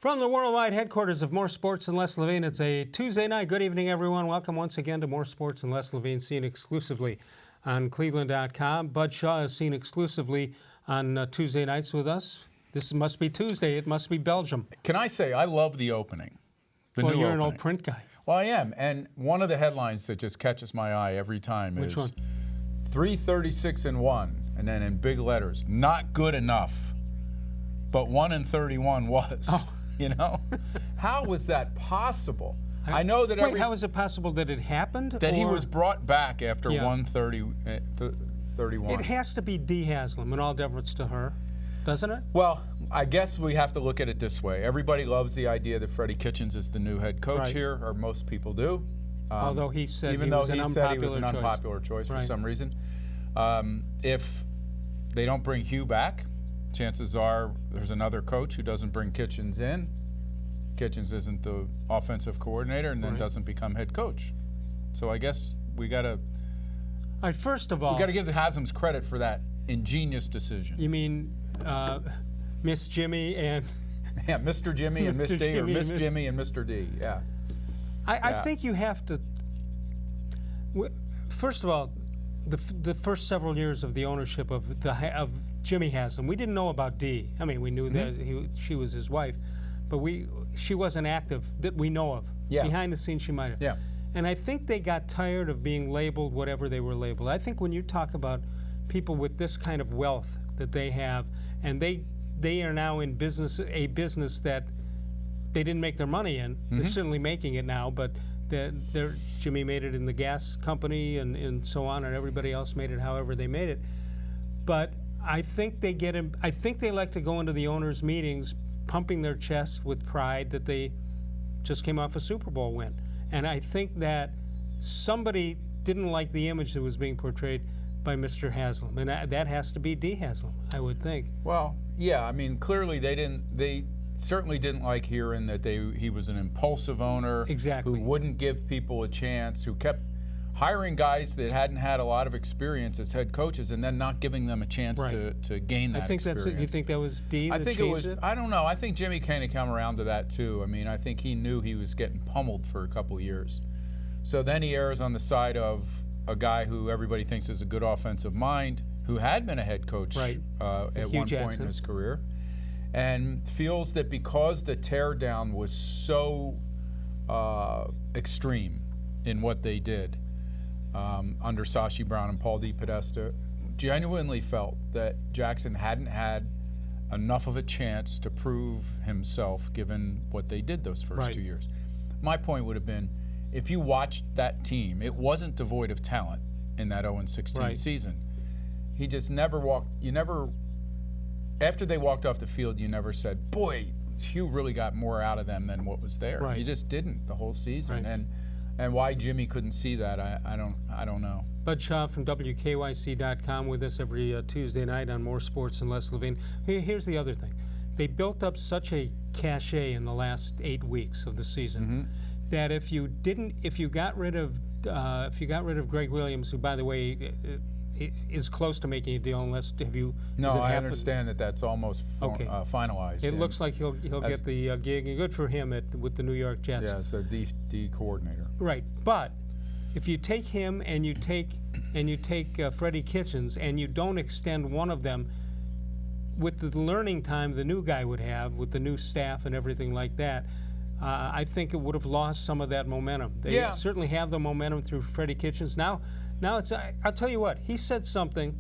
From the worldwide headquarters of More Sports and Les Levine, it's a Tuesday night. Good evening, everyone. Welcome once again to More Sports and Les Levine, seen exclusively on cleveland.com. Bud Shaw is seen exclusively on Tuesday nights with us. This must be Tuesday. It must be Belgium. Can I say, I love the opening. Well, you're an old print guy. Well, I am. And one of the headlines that just catches my eye every time is 336-1, and then in big letters, not good enough, but 1-31 was. Oh. You know, how was that possible? I know that. Wait, how is it possible that it happened? That he was brought back after 131. It has to be Dee Haslam, in all deference to her, doesn't it? Well, I guess we have to look at it this way. Everybody loves the idea that Freddie Kitchens is the new head coach here, or most people do. Although he said he was an unpopular choice for some reason. If they don't bring Hugh back, chances are there's another coach who doesn't bring Kitchens in. Kitchens isn't the offensive coordinator and then doesn't become head coach. So I guess we got to. First of all, we got to give the Haslams credit for that ingenious decision. You mean Miss Jimmy and Mr. Jimmy and Miss D, or Miss Jimmy and Mr. D. Yeah. I think you have to. First of all, the first several years of the ownership of Jimmy Haslam, we didn't know about Dee. I mean, we knew that she was his wife, but she wasn't active that we know of. Yeah. Behind the scenes, she might have. Yeah. And I think they got tired of being labeled whatever they were labeled. I think when you talk about people with this kind of wealth that they have, and they are now in business, a business that they didn't make their money in. They're certainly making it now, but Jimmy made it in the gas company and so on, and everybody else made it however they made it. But I think they get him. I think they like to go into the owners' meetings pumping their chests with pride that they just came off a Super Bowl win. And I think that somebody didn't like the image that was being portrayed by Mr. Haslam, and that has to be Dee Haslam, I would think. Well, yeah. I mean, clearly they certainly didn't like hearing that he was an impulsive owner, exactly, who wouldn't give people a chance, who kept hiring guys that hadn't had a lot of experience as head coaches and then not giving them a chance to gain that experience. You think that was Dee? I think it was. I don't know. I think Jimmy kind of come around to that too. I mean, I think he knew he was getting pummeled for a couple of years. So then he errs on the side of a guy who everybody thinks is a good offensive mind, who had been a head coach at one point in his career, and feels that because the teardown was so extreme in what they did under Sashi Brown and Paul DePodesta, genuinely felt that Jackson hadn't had enough of a chance to prove himself given what they did those first 2 years. My point would have been, if you watched that team, it wasn't devoid of talent in that 0-16 season. He just never after they walked off the field, you never said, boy, Hugh really got more out of them than what was there. You just didn't the whole season. And why Jimmy couldn't see that, I don't know. Bud Shaw from WKYC.com with us every Tuesday night on More Sports and Les Levine. Here's the other thing. They built up such a cachet in the last 8 weeks of the season that if you got rid of Greg Williams, who by the way is close to making a deal, unless I understand that that's almost finalized. It looks like he'll get the gig, and good for him with the New York Jets. Yeah, it's the D coordinator. Right, but if you take him and you take Freddie Kitchens and you don't extend one of them with the learning time the new guy would have with the new staff and everything like that, I think it would have lost some of that momentum. They certainly have the momentum through Freddie Kitchens. Now it's. I'll tell you what. He said something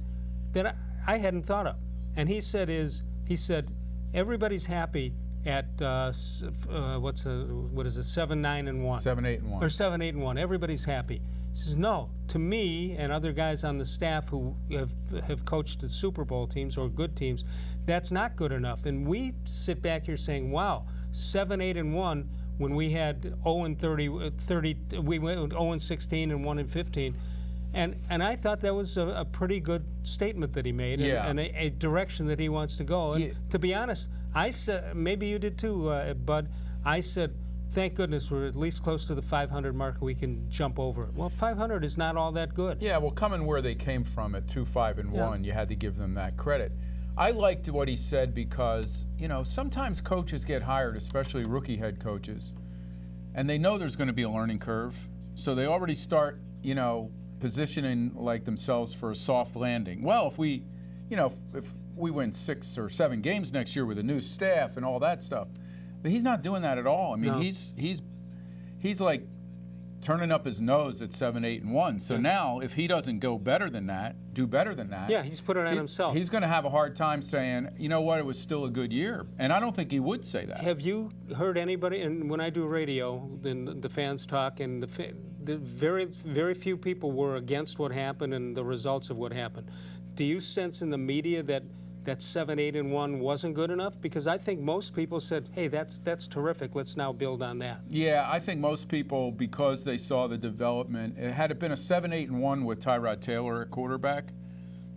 that I hadn't thought of, and he said everybody's happy at what is it, 7-9-1, 7-8-1, or 7-8-1. Everybody's happy. He says no. To me and other guys on the staff who have coached the Super Bowl teams or good teams, that's not good enough. And we sit back here saying, wow, 7-8-1 when we had 0-30, we went 0-16 and 1-15. And I thought that was a pretty good statement that he made, and a direction that he wants to go. And to be honest, I said, maybe you did too, Bud, I said, thank goodness we're at least close to the 500 mark. We can jump over it. Well, 500 is not all that good. Yeah, well, coming where they came from at 2-5-1, you had to give them that credit. I liked what he said because, sometimes coaches get hired, especially rookie head coaches, and they know there's going to be a learning curve. So they already start, positioning like themselves for a soft landing. Well, if we win 6 or 7 games next year with a new staff and all that stuff. But he's not doing that at all. I mean, No. he's like turning up his nose at 7-8-1. So now, if he doesn't do better than that, Yeah, he's put it on himself. He's going to have a hard time saying, you know what, it was still a good year. And I don't think he would say that. Have you heard anybody? And when I do radio, then the fans talk, and the very, very few people were against what happened and the results of what happened. Do you sense in the media that 7-8-1 wasn't good enough? Because I think most people said, hey, that's terrific. Let's now build on that. Yeah, I think most people, because they saw the development, had it been a 7-8-1 with Tyrod Taylor at quarterback,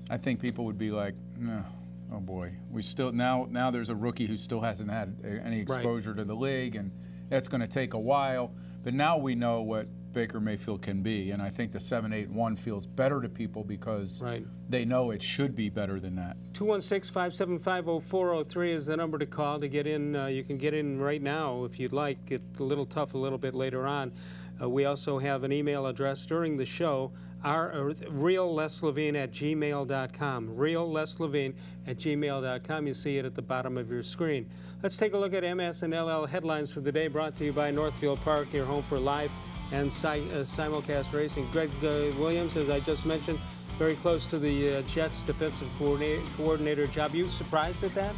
I think people would be like, no, oh boy, we still now there's a rookie who still hasn't had any exposure to the league, and that's going to take a while. But now we know what Baker Mayfield can be, and I think the 7-8-1 feels better to people because they know it should be better than that. 216-575-0403 is the number to call to get in. You can get in right now if you'd like. It's a little tough a little bit later on. We also have an email address during the show, reallesLevine@gmail.com. reallesLevine@gmail.com. You see it at the bottom of your screen. Let's take a look at MS and LL headlines for the day, brought to you by Northfield Park, your home for live and simulcast racing. Greg Williams, as I just mentioned, very close to the Jets defensive coordinator job. You surprised at that?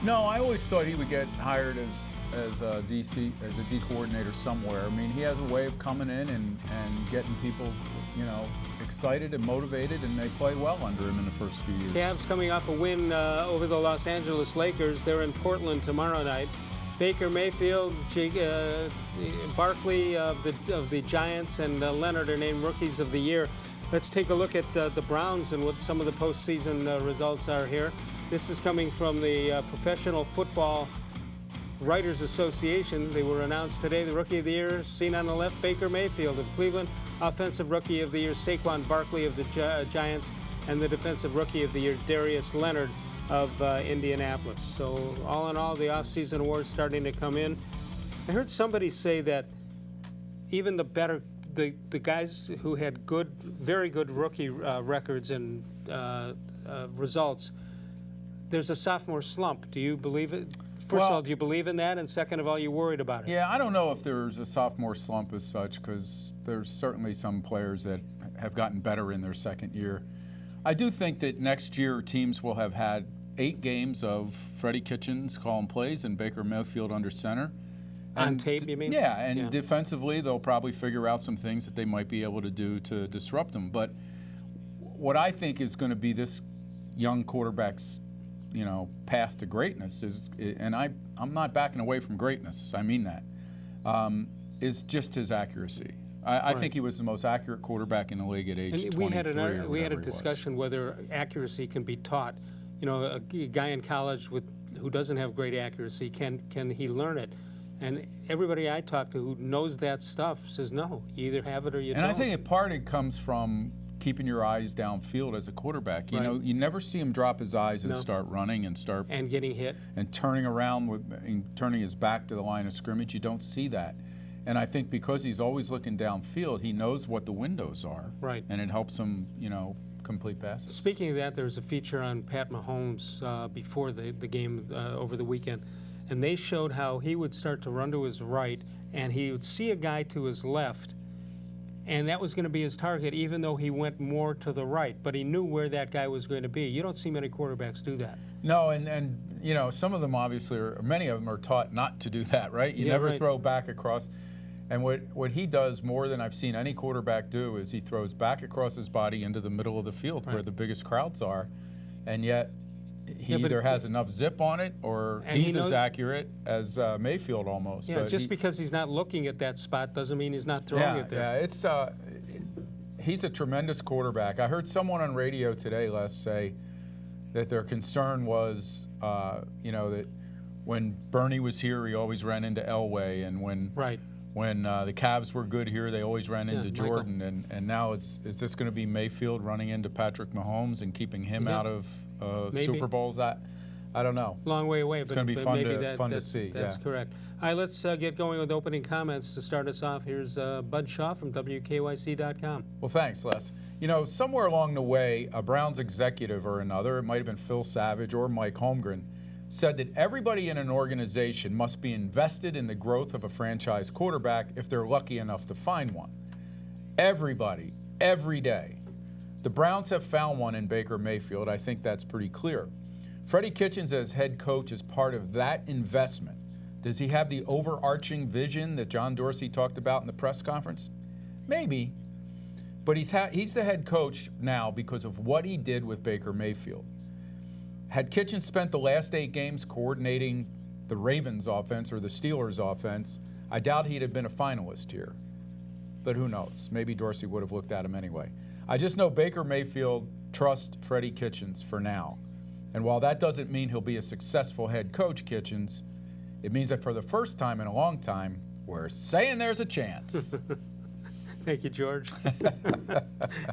No, I always thought he would get hired as a D coordinator somewhere. I mean, he has a way of coming in and getting people, excited and motivated, and they play well under him in the first few years. Cavs coming off a win over the Los Angeles Lakers. They're in Portland tomorrow night. Baker Mayfield, Barkley of the Giants, and Leonard are named Rookies of the Year. Let's take a look at the Browns and what some of the postseason results are here. This is coming from the Professional Football Writers Association. They were announced today. The Rookie of the Year, seen on the left, Baker Mayfield of Cleveland. Offensive Rookie of the Year, Saquon Barkley of the Giants. And the Defensive Rookie of the Year, Darius Leonard of Indianapolis. So all in all, the offseason awards starting to come in. I heard somebody say that even the guys who had very good rookie records and results, there's a sophomore slump. Do you believe it? First of all, do you believe in that? And second of all, you worried about it? Yeah, I don't know if there's a sophomore slump as such, because there's certainly some players that have gotten better in their second year. I do think that next year teams will have had 8 games of Freddie Kitchens calling plays and Baker Mayfield under center. On tape, you mean? Yeah, and defensively, they'll probably figure out some things that they might be able to do to disrupt them. But what I think is going to be this young quarterback's, path to greatness is, and I'm not backing away from greatness, I mean that, is just his accuracy. I think he was the most accurate quarterback in the league at age 23. We had a discussion whether accuracy can be taught. A guy in college who doesn't have great accuracy, can he learn it? And everybody I talk to who knows that stuff says no. You either have it or you don't. And I think it comes from keeping your eyes downfield as a quarterback. You never see him drop his eyes and start running and getting hit and turning around and turning his back to the line of scrimmage. You don't see that. And I think because he's always looking downfield, he knows what the windows are. Right. And it helps him, complete passes. Speaking of that, there was a feature on Pat Mahomes before the game over the weekend, and they showed how he would start to run to his right, and he would see a guy to his left, and that was going to be his target, even though he went more to the right. But he knew where that guy was going to be. You don't see many quarterbacks do that. No, and some of them obviously, many of them are taught not to do that, right? You never throw back across. And what he does more than I've seen any quarterback do is he throws back across his body into the middle of the field where the biggest crowds are, and yet he either has enough zip on it or he's as accurate as Mayfield almost. Yeah, but just because he's not looking at that spot doesn't mean he's not throwing it there. Yeah, he's a tremendous quarterback. I heard someone on radio today, Les, say that their concern was, that when Bernie was here, he always ran into Elway, and when the Cavs were good here, they always ran into Jordan, and now is this going to be Mayfield running into Patrick Mahomes and keeping him out of Maybe. Super Bowls. I don't know. Long way away, It's but going to be fun, maybe to see. That's correct. All right, let's get going with opening comments. To start us off, here's Bud Shaw from WKYC.com. Well, thanks, Les. You know, somewhere along the way, a Browns executive or another, it might have been Phil Savage or Mike Holmgren, said that everybody in an organization must be invested in the growth of a franchise quarterback if they're lucky enough to find one. Everybody, every day. The Browns have found one in Baker Mayfield. I think that's pretty clear. Freddie Kitchens as head coach is part of that investment. Does he have the overarching vision that John Dorsey talked about in the press conference? Maybe. But he's the head coach now because of what he did with Baker Mayfield. Had Kitchens spent the last 8 games coordinating the Ravens offense or the Steelers offense, I doubt he'd have been a finalist here. But who knows? Maybe Dorsey would have looked at him anyway. I just know Baker Mayfield trusts Freddie Kitchens for now. And while that doesn't mean he'll be a successful head coach, Kitchens, it means that for the first time in a long time, we're saying there's a chance. Thank you, George.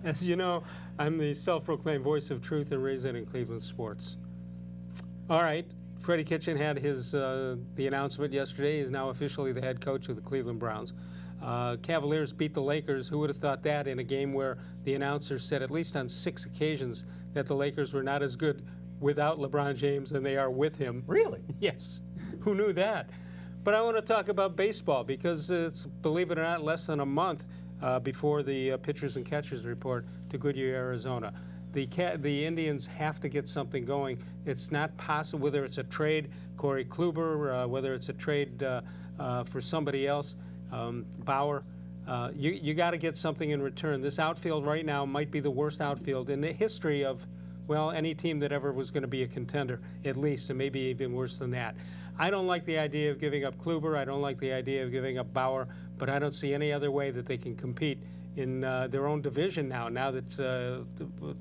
As you know, I'm the self-proclaimed voice of truth and reason in Cleveland sports. All right, Freddie Kitchens had the announcement yesterday. He's now officially the head coach of the Cleveland Browns. Cavaliers beat the Lakers. Who would have thought that in a game where the announcer said at least on 6 occasions that the Lakers were not as good without LeBron James than they are with him. Really? Yes. Who knew that? But I want to talk about baseball because it's, believe it or not, less than a month before the pitchers and catchers report to Goodyear, Arizona. The Indians have to get something going. It's not possible, whether it's a trade, Corey Kluber, whether it's a trade for somebody else, Bauer, you got to get something in return. This outfield right now might be the worst outfield in the history of, well, any team that ever was going to be a contender, at least, and maybe even worse than that. I don't like the idea of giving up Kluber. I don't like the idea of giving up Bauer, but I don't see any other way that they can compete in their own division now that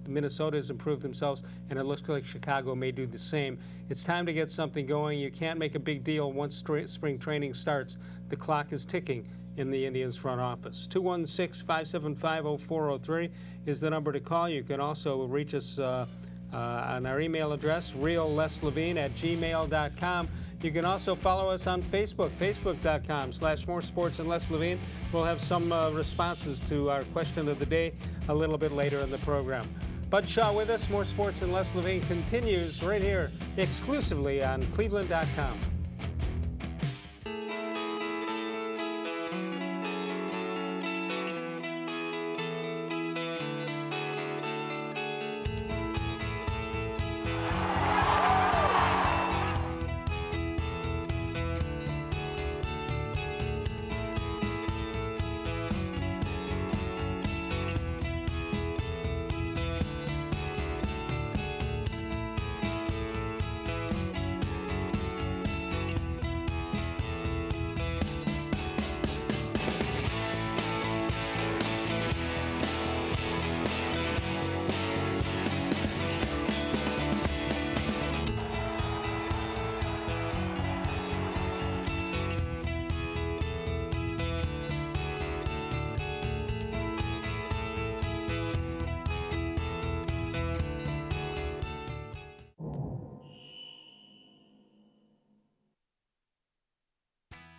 Minnesota has improved themselves, and it looks like Chicago may do the same. It's time to get something going. You can't make a big deal once spring training starts. The clock is ticking in the Indians front office. 216-575-0403 is the number to call. You can also reach us on our email address, reallesLevine@gmail.com. You can also follow us on Facebook, facebook.com/More Sports and Les Levine. We'll have some responses to our question of the day a little bit later in the program. Bud Shaw with us. More Sports and Les Levine continues right here exclusively on cleveland.com.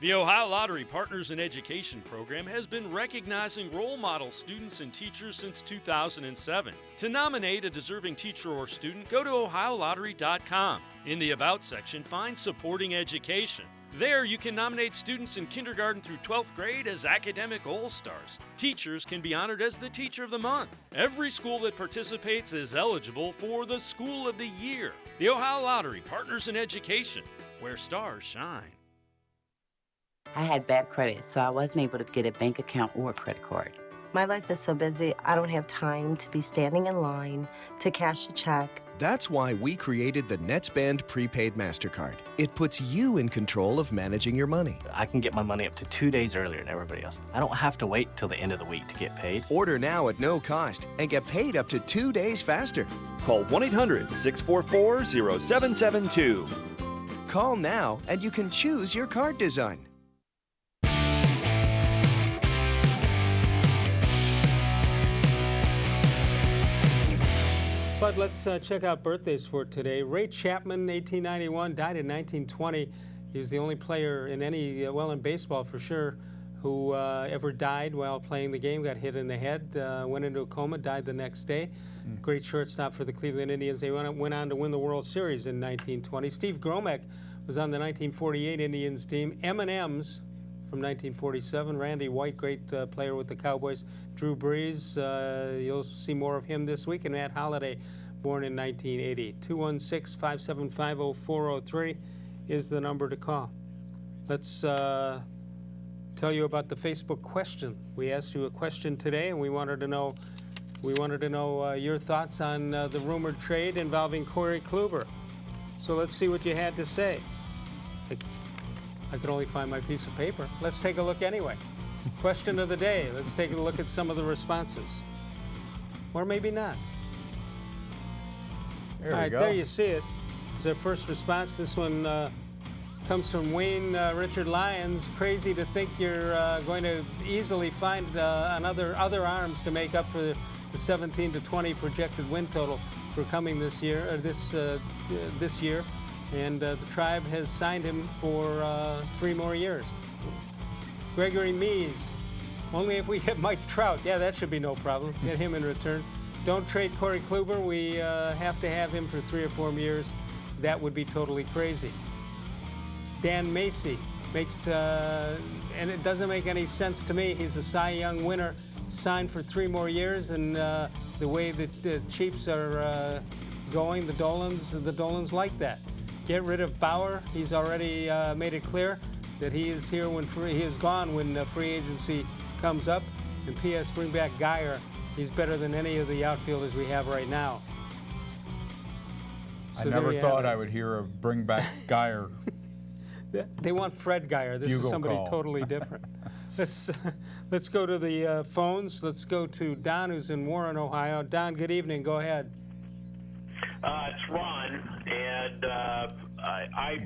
The Ohio Lottery Partners in Education program has been recognizing role model students and teachers since 2007. To nominate a deserving teacher or student, go to OhioLottery.com. In the About section, find Supporting Education. There, you can nominate students in kindergarten through 12th grade as academic all-stars. Teachers can be honored as the Teacher of the Month. Every school that participates is eligible for the School of the Year. The Ohio Lottery Partners in Education, where stars shine. I had bad credit, so I wasn't able to get a bank account or a credit card. My life is so busy, I don't have time to be standing in line to cash a check. That's why we created the NetsBand Prepaid MasterCard. It puts you in control of managing your money. I can get my money up to 2 days earlier than everybody else. I don't have to wait till the end of the week to get paid. Order now at no cost and get paid up to 2 days faster. Call 1-800-644-0772. Call now and you can choose your card design. But let's check out birthdays for today. Ray Chapman, 1891, died in 1920. He was the only player in any, in baseball for sure, who ever died while playing the game, got hit in the head, went into a coma, died the next day. Great shortstop for the Cleveland Indians. They went on to win the World Series in 1920. Steve Gromek was on the 1948 Indians team. M&M's from 1947. Randy White, great player with the Cowboys. Drew Brees, you'll see more of him this week. And Matt Holliday, born in 1980. 216-575-0403 is the number to call. Let's tell you about the Facebook question. We asked you a question today, and we wanted to know your thoughts on the rumored trade involving Corey Kluber. So let's see what you had to say. I could only find my piece of paper. Let's take a look anyway. Question of the day. Let's take a look at some of the responses. Or maybe not. There All we right, go. there you see it. It's our first response. This one comes from Wayne Richard Lyons. Crazy to think you're going to easily find other arms to make up for the 17 to 20 projected win total for coming this year. And the Tribe has signed him for 3 more years. Gregory Mees, only if we get Mike Trout. Yeah, that should be no problem. Get him in return. Don't trade Corey Kluber. We have to have him for 3 or 4 years. That would be totally crazy. Dan Macy makes, and it doesn't make any sense to me. He's a Cy Young winner, signed for 3 more years, and the way that the Chiefs are going, the Dolans like that. Get rid of Bauer. He's already made it clear that he is here he is gone when free agency comes up. And P.S. bring back Geyer. He's better than any of the outfielders we have right now. I never thought I would hear a bring back Geyer. They want Fred Geyer. This is somebody totally different. Let's go to the phones. Let's go to Don, who's in Warren, Ohio. Don, good evening. Go ahead. It's Ron, and I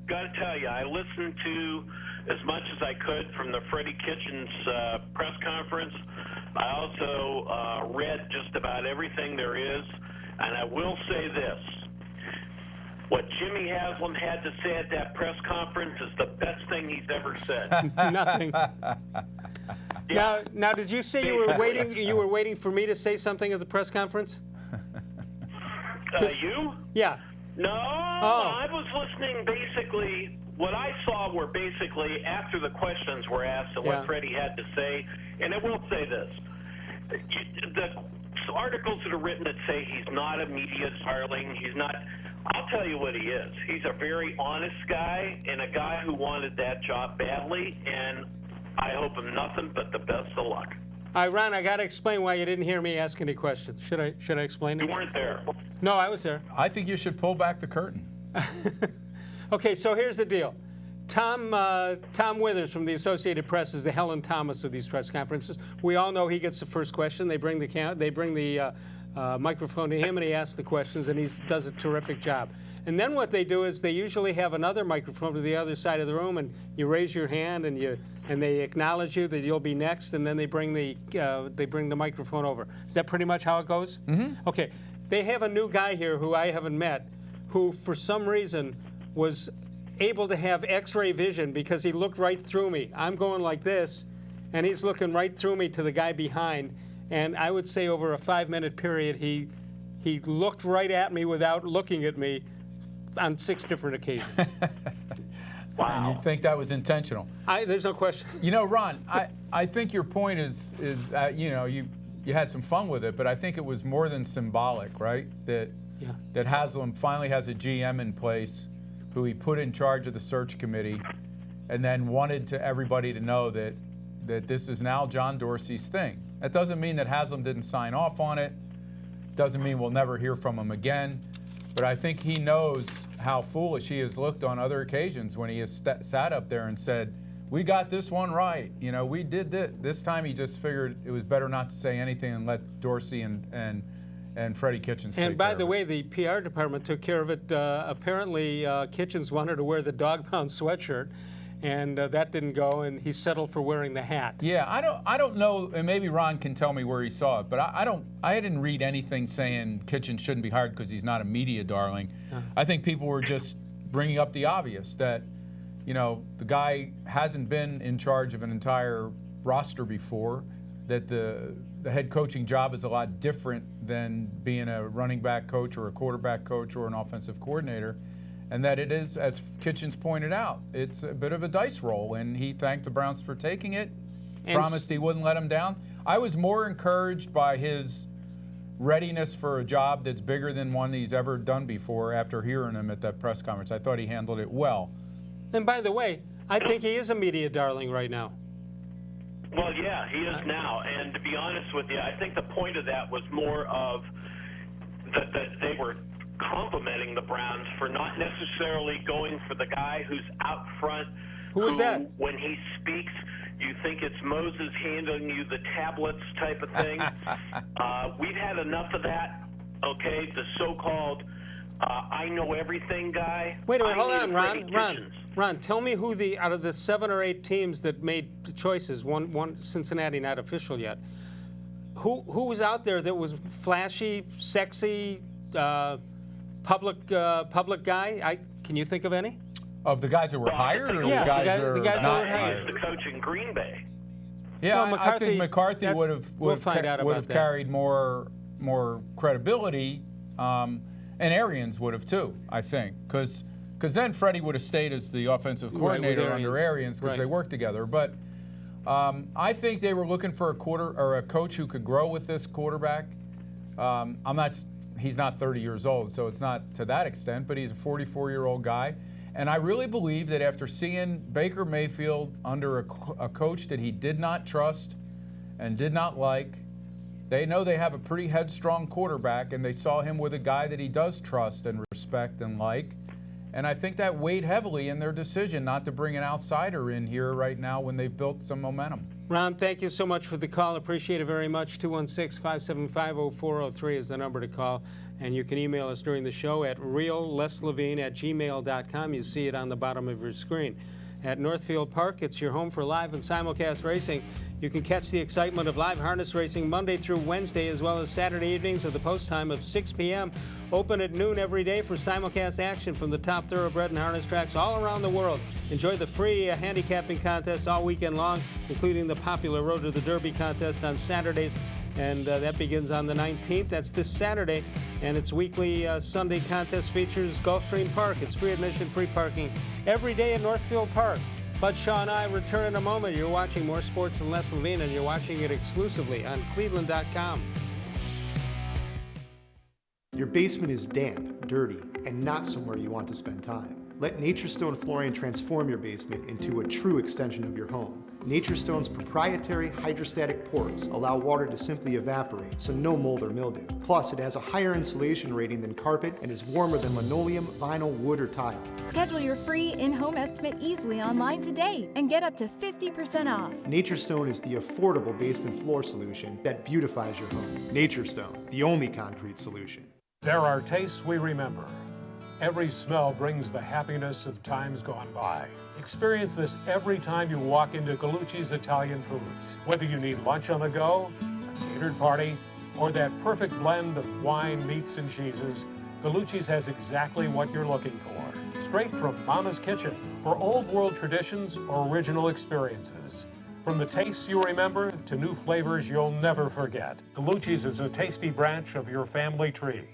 got to tell you, I listened to as much as I could from the Freddie Kitchens press conference. I also read just about everything there is, and I will say this. What Jimmy Haslam had to say at that press conference is the best thing he's ever said. Nothing. Yeah. Now, did you say you were waiting for me to say something at the press conference? You? Yeah. No, I was listening. Basically, what I saw were basically after the questions were asked and what Freddie had to say. And I will say this: the articles that are written that say he's not a media darling, he's not. I'll tell you what he is. He's a very honest guy and a guy who wanted that job badly. And I hope him nothing but the best of luck. All right, Ron, I got to explain why you didn't hear me ask any questions. Should I explain it? You weren't there. No, I was there. I think you should pull back the curtain. Okay, so here's the deal. Tom Withers from the Associated Press is the Helen Thomas of these press conferences. We all know he gets the first question. They bring the microphone to him, and he asks the questions, and he does a terrific job. And then what they do is they usually have another microphone to the other side of the room, and you raise your hand, and they acknowledge you that you'll be next, and then they bring the microphone over. Is that pretty much how it goes? Mm-hmm. Okay. They have a new guy here who I haven't met, who for some reason was able to have X-ray vision because he looked right through me. I'm going like this, and he's looking right through me to the guy behind. And I would say over a 5-minute period, he looked right at me without looking at me on 6 different occasions. Wow. And you think that was intentional? There's no question. You know, Ron, I think your point is you had some fun with it, but I think it was more than symbolic, right? That Haslam finally has a GM in place who he put in charge of the search committee and then wanted to everybody to know that this is now John Dorsey's thing. That doesn't mean that Haslam didn't sign off on it. Doesn't mean we'll never hear from him again. But I think he knows how foolish he has looked on other occasions when he has sat up there and said, we got this one right. You know, we did this. This time he just figured it was better not to say anything and let Dorsey and Freddie Kitchens take care of it. And by the way, the PR department took care of it. Apparently, Kitchens wanted to wear the dog pound sweatshirt, and that didn't go, and he settled for wearing the hat. Yeah, I don't know, and maybe Ron can tell me where he saw it, but I didn't read anything saying Kitchen shouldn't be hired because he's not a media darling. I think people were just bringing up the obvious that, you know, the guy hasn't been in charge of an entire roster before, that the head coaching job is a lot different than being a running back coach or a quarterback coach or an offensive coordinator, and that it is, as Kitchens pointed out, it's a bit of a dice roll, and he thanked the Browns for taking it, promised he wouldn't let them down. I was more encouraged by his readiness for a job that's bigger than one he's ever done before after hearing him at that press conference. I thought he handled it well. And by the way, I think he is a media darling right now. Well, yeah, he is now. And to be honest with you, I think the point of that was more of that they were complimenting the Browns for not necessarily going for the guy who's out front. Who is that? When he speaks, you think it's Moses handing you the tablets type of thing. We've had enough of that, okay? The so-called I know everything guy. Wait a minute, hold on, Ron, tell me who out of the 7 or 8 teams that made choices, one Cincinnati not official yet, who was out there that was flashy, sexy, public guy? Can you think of any? Of the guys that were hired, or the guys that were not hired? The coach in Green Bay. Yeah, well, I think McCarthy would have carried more credibility, and Arians would have too, I think, because then Freddie would have stayed as the offensive coordinator under Arians because they worked together. But I think they were looking for a coach who could grow with this quarterback. He's not 30 years old, so it's not to that extent, but he's a 44-year-old guy. And I really believe that after seeing Baker Mayfield under a coach that he did not trust and did not like, they know they have a pretty headstrong quarterback, and they saw him with a guy that he does trust and respect and like. And I think that weighed heavily in their decision not to bring an outsider in here right now when they've built some momentum. Ron, thank you so much for the call. Appreciate it very much. 216-575-0403 is the number to call. And you can email us during the show at reallesLevine@gmail.com. You see it on the bottom of your screen. At Northfield Park, it's your home for live and simulcast racing. You can catch the excitement of live harness racing Monday through Wednesday, as well as Saturday evenings at the post time of 6 p.m. Open at noon every day for simulcast action from the top thoroughbred and harness tracks all around the world. Enjoy the free handicapping contests all weekend long, including the popular Road to the Derby contest on Saturdays. And that begins on the 19th. That's this Saturday. And its weekly Sunday contest features Gulfstream Park. It's free admission, free parking every day at Northfield Park. Bud Shaw and I return in a moment. You're watching more Sports and Les Levine, and you're watching it exclusively on cleveland.com. Your basement is damp, dirty, and not somewhere you want to spend time. Let Nature's Stone Flooring transform your basement into a true extension of your home. Nature's Stone's proprietary hydrostatic ports allow water to simply evaporate, so no mold or mildew. Plus, it has a higher insulation rating than carpet and is warmer than linoleum, vinyl, wood, or tile. Schedule your free in-home estimate easily online today and get up to 50% off. Nature's Stone is the affordable basement floor solution that beautifies your home. Nature's Stone, the only concrete solution. There are tastes we remember. Every smell brings the happiness of times gone by. Experience this every time you walk into Gallucci's Italian Foods. Whether you need lunch on the go, a catered party, or that perfect blend of wine, meats, and cheeses, Gallucci's has exactly what you're looking for. Straight from Mama's Kitchen for old world traditions or original experiences. From the tastes you remember to new flavors you'll never forget. Gallucci's is a tasty branch of your family tree.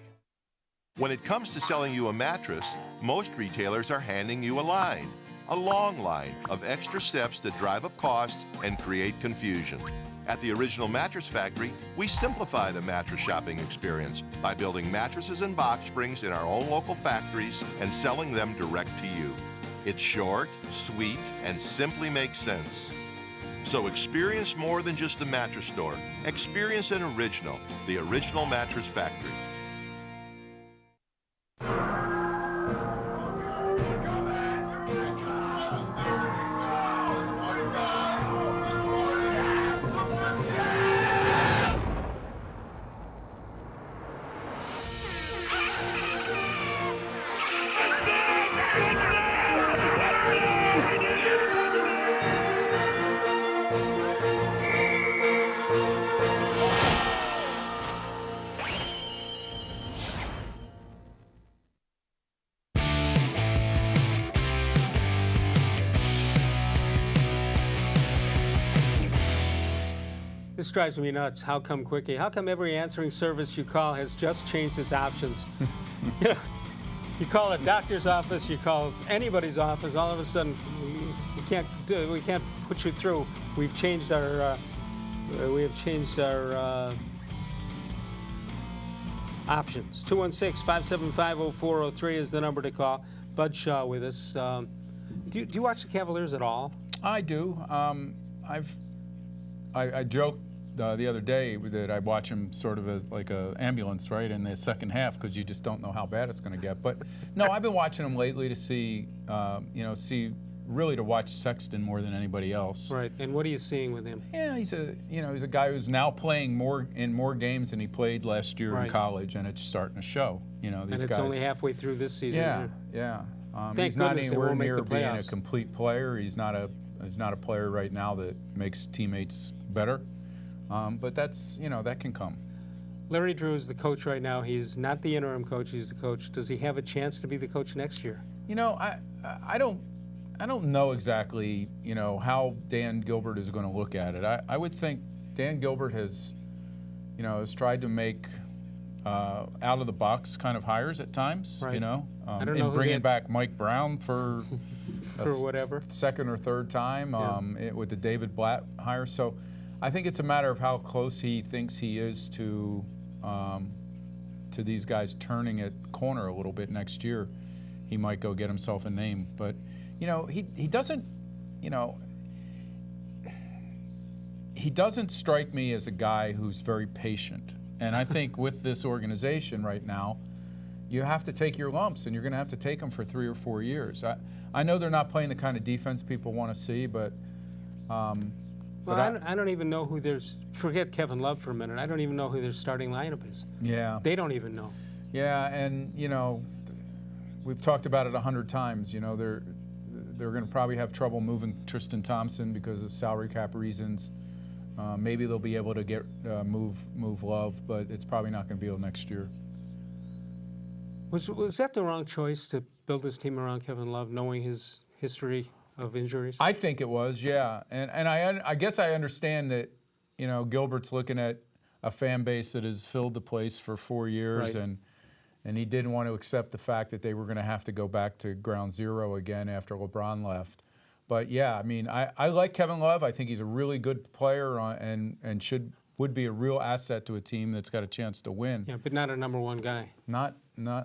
When it comes to selling you a mattress, most retailers are handing you a line, a long line of extra steps that drive up costs and create confusion. At the Original Mattress Factory, we simplify the mattress shopping experience by building mattresses and box springs in our own local factories and selling them direct to you. It's short, sweet, and simply makes sense. So experience more than just a mattress store. Experience an original, the Original Mattress Factory. This drives me nuts. How come quickie? How come every answering service you call has just changed its options? You know, you call a doctor's office, you call anybody's office, all of a sudden we can't put you through. We've changed our options. 216-575-0403 is the number to call. Bud Shaw with us. Do you watch the Cavaliers at all? I do. I joked the other day that I watch them sort of as like an ambulance, right, in the second half, because you just don't know how bad it's going to get. But no, I've been watching them lately to see, really to watch Sexton more than anybody else. Right. And what are you seeing with him? Yeah, he's a guy who's now playing in more games than he played last year in college, and it's starting to show. These and it's guys, only halfway through this season. Yeah. Thank he's not goodness they anywhere won't make near the being a playoffs. complete player. He's not a player right now that makes teammates better. But that's that can come. Larry Drew is the coach right now. He's not the interim coach. He's the coach. Does he have a chance to be the coach next year? I don't know exactly how Dan Gilbert is going to look at it. I would think Dan Gilbert has tried to make out of the box kind of hires at times. Right. I don't know who bringing back Mike Brown for whatever second or third time with the David Blatt hire. So I think it's a matter of how close he thinks he is to these guys turning it corner a little bit next year. He might go get himself a name, but he doesn't he doesn't strike me as a guy who's very patient. And I think with this organization right now, you have to take your lumps, and you're going to have to take them for 3 or 4 years. I know they're not playing the kind of defense people want to see, but I don't even know who there's. Forget Kevin Love for a minute. I don't even know who their starting lineup is. Yeah. They don't even know. Yeah, and we've talked about it 100 times. They're going to probably have trouble moving Tristan Thompson because of salary cap reasons. Maybe they'll be able to get move Love, but it's probably not going to be till next year. Was that the wrong choice to build this team around Kevin Love, knowing his history of injuries? I think it was, yeah, and I guess I understand that Gilbert's looking at a fan base that has filled the place for 4 years, right. and he didn't want to accept the fact that they were going to have to go back to ground zero again after LeBron left. But yeah, I like Kevin Love. I think he's a really good player and would be a real asset to a team that's got a chance to win. Yeah, but not a number one guy. Not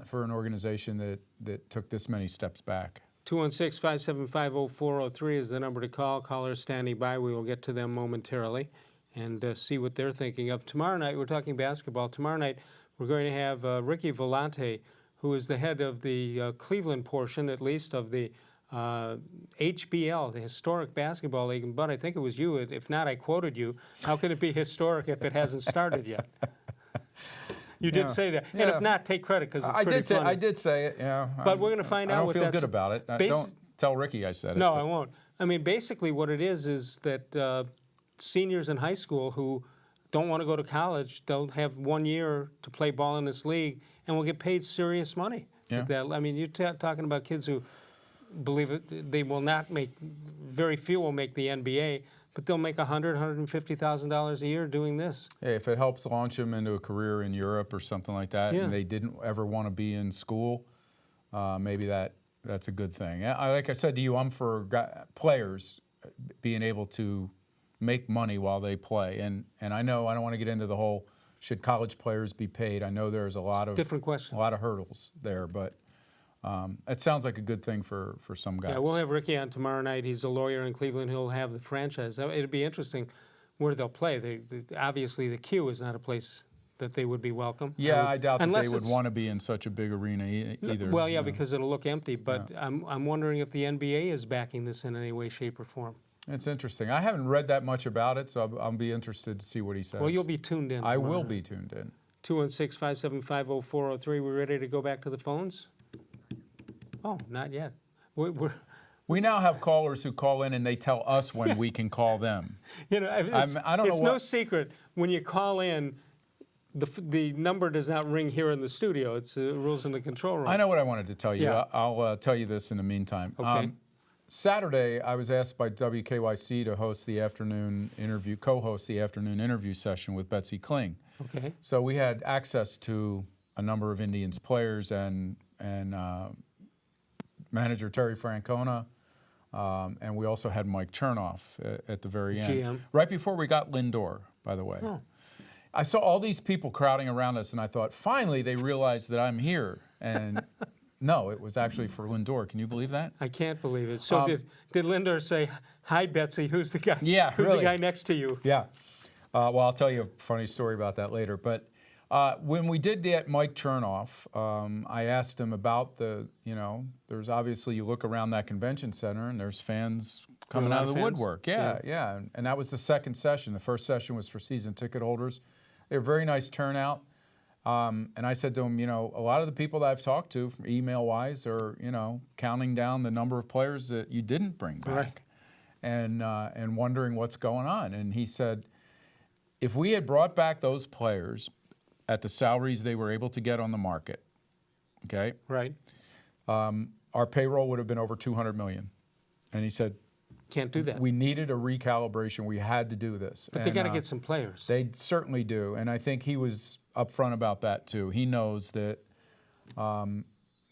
for an organization that took this many steps back. 216-575-0403 is the number to call. Callers standing by. We will get to them momentarily and see what they're thinking of. Tomorrow night, we're talking basketball. Tomorrow night, we're going to have Ricky Volante, who is the head of the Cleveland portion, at least, of the HBL, the Historic Basketball League. And Bud, I think it was you. If not, I quoted you. How can it be historic if it hasn't started yet? You did say that. And if not, take credit because it's pretty funny. I did say it, yeah. But we're going to find out what that's... I don't feel good about it. Don't tell Ricky I said it. No, I won't. Basically what it is that seniors in high school who don't want to go to college, they'll have 1 year to play ball in this league and will get paid serious money. Yeah. You're talking about kids who believe it, they will not make, very few will make the NBA, but they'll make $100,000, $150,000 a year doing this. Hey, if it helps launch them into a career in Europe or something like that, and they didn't ever want to be in school, maybe that's a good thing. Like I said to you, I'm for players being able to make money while they play, and I know I don't want to get into the whole should college players be paid. I know there's a lot of different question, a lot of hurdles there, but. It sounds like a good thing for some guys. Yeah, we'll have Ricky on tomorrow night. He's a lawyer in Cleveland. He'll have the franchise. It'll be interesting where they'll play. Obviously, the Q is not a place that they would be welcome. Yeah, I doubt that they would want to be in such a big arena either. Well, yeah, because it'll look empty. But yeah. I'm wondering if the NBA is backing this in any way, shape, or form. It's interesting. I haven't read that much about it, so I'll be interested to see what he says. Well, you'll be tuned in. I will be tuned in. 216-575-0403. We're ready to go back to the phones? Oh, not yet. We now have callers who call in and they tell us when we can call them. I don't know. It's no secret when you call in, the number does not ring here in the studio. It's rules in the control room. I know what I wanted to tell you. Yeah. I'll tell you this in the meantime. Okay. Saturday, I was asked by WKYC to host the afternoon interview, co-host the afternoon interview session with Betsy Kling. Okay. So we had access to a number of Indians players and manager Terry Francona, and we also had Mike Chernoff at the very end. GM. Right before we got Lindor, by the way. Oh. I saw all these people crowding around us, and I thought, finally, they realized that I'm here. And no, it was actually for Lindor. Can you believe that? I can't believe it. So did Lindor say, "Hi, Betsy, who's the guy? Yeah, who's really. the guy next to you?" Yeah. Well, I'll tell you a funny story about that later. But when we did get Mike Chernoff, I asked him about there's obviously, you look around that convention center and there's fans coming out of the woodwork. Yeah. And that was the second session. The first session was for season ticket holders. They were a very nice turnout. And I said to him, a lot of the people that I've talked to, email-wise, are, counting down the number of players that you didn't bring back, and wondering what's going on. And he said, if we had brought back those players at the salaries they were able to get on the market, okay, right, our payroll would have been over $200 million. And he said, can't do that. We needed a recalibration. We had to do this. But they got to get some players. They certainly do, and I think he was upfront about that too. He knows that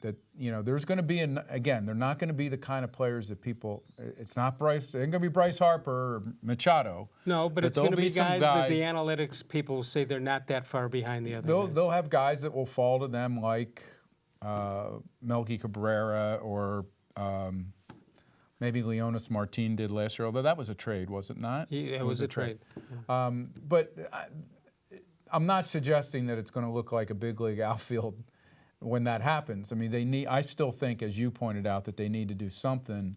there's going to be they're not going to be the kind of players that people. It's not Bryce. It ain't going to be Bryce Harper or Machado. No, but it's going to be guys that the analytics people say they're not that far behind the other guys. They'll have guys that will fall to them like Melky Cabrera or. Maybe Leonis Martin did last year, although that was a trade, was it not? Yeah, it was a trade. But I'm not suggesting that it's going to look like a big league outfield when that happens. I mean, I still think, as you pointed out, that they need to do something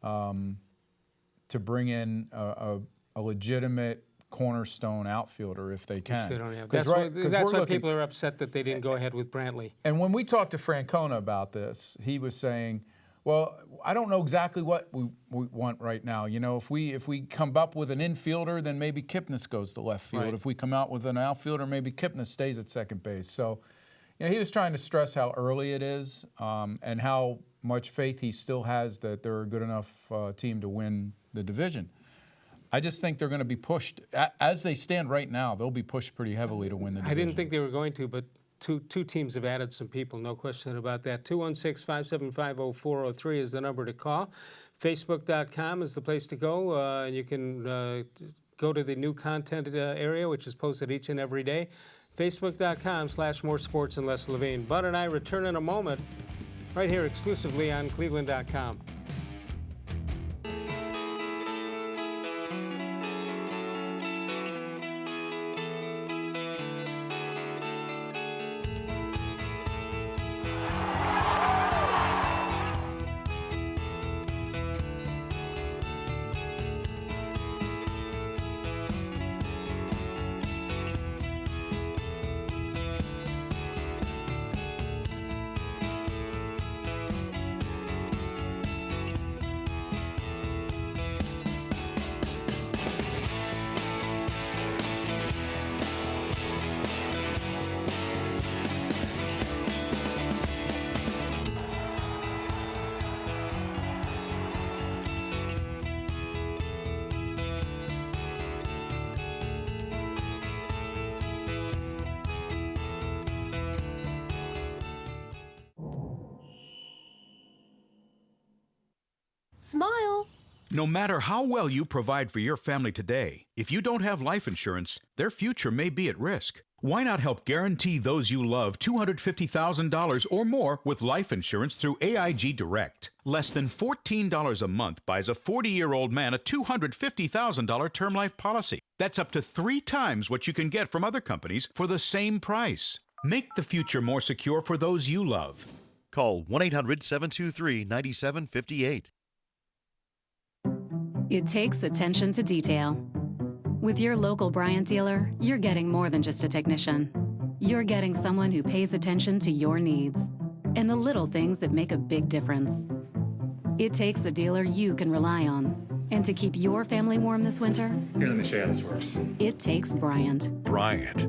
to bring in a legitimate cornerstone outfielder if they can. Which they don't have. That's why people are upset that they didn't go ahead with Brantley. And when we talked to Francona about this, he was saying, well, I don't know exactly what we want right now. If we come up with an infielder, then maybe Kipnis goes to left field. Right. If we come out with an outfielder, maybe Kipnis stays at second base. So, he was trying to stress how early it is and how much faith he still has that they're a good enough team to win the division. I just think they're going to be pushed. As they stand right now, they'll be pushed pretty heavily to win the division. I didn't think they were going to, but two teams have added some people, no question about that. 216-575-0403 is the number to call. Facebook.com is the place to go. And you can go to the new content area, which is posted each and every day. Facebook.com/More Sports and Les Levine. Bud and I return in a moment right here exclusively on cleveland.com. Smile. No matter how well you provide for your family today, if you don't have life insurance, their future may be at risk. Why not help guarantee those you love $250,000 or more with life insurance through AIG Direct? Less than $14 a month buys a 40-year-old man a $250,000 term life policy. That's up to 3 times what you can get from other companies for the same price. Make the future more secure for those you love. Call 1-800-723-9758. It takes attention to detail. With your local Bryant dealer, you're getting more than just a technician. You're getting someone who pays attention to your needs and the little things that make a big difference. It takes a dealer you can rely on. And to keep your family warm this winter, here, let me show you how this works. It takes Bryant. Bryant.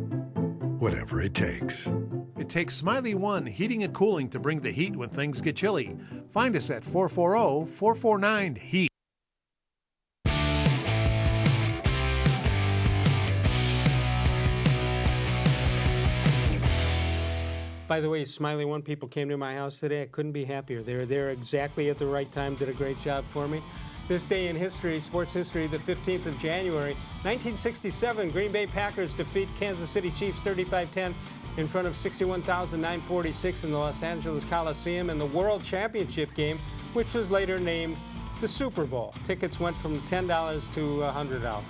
Whatever it takes. It takes Smiley One Heating and Cooling to bring the heat when things get chilly. Find us at 440-449-HEAT. By the way, Smiley One people came to my house today. I couldn't be happier. They were there exactly at the right time, did a great job for me. This day in history, sports history, the 15th of January, 1967, Green Bay Packers defeat Kansas City Chiefs 35-10 in front of 61,946 in the Los Angeles Coliseum in the World Championship game, which was later named the Super Bowl. Tickets went from $10 to $100.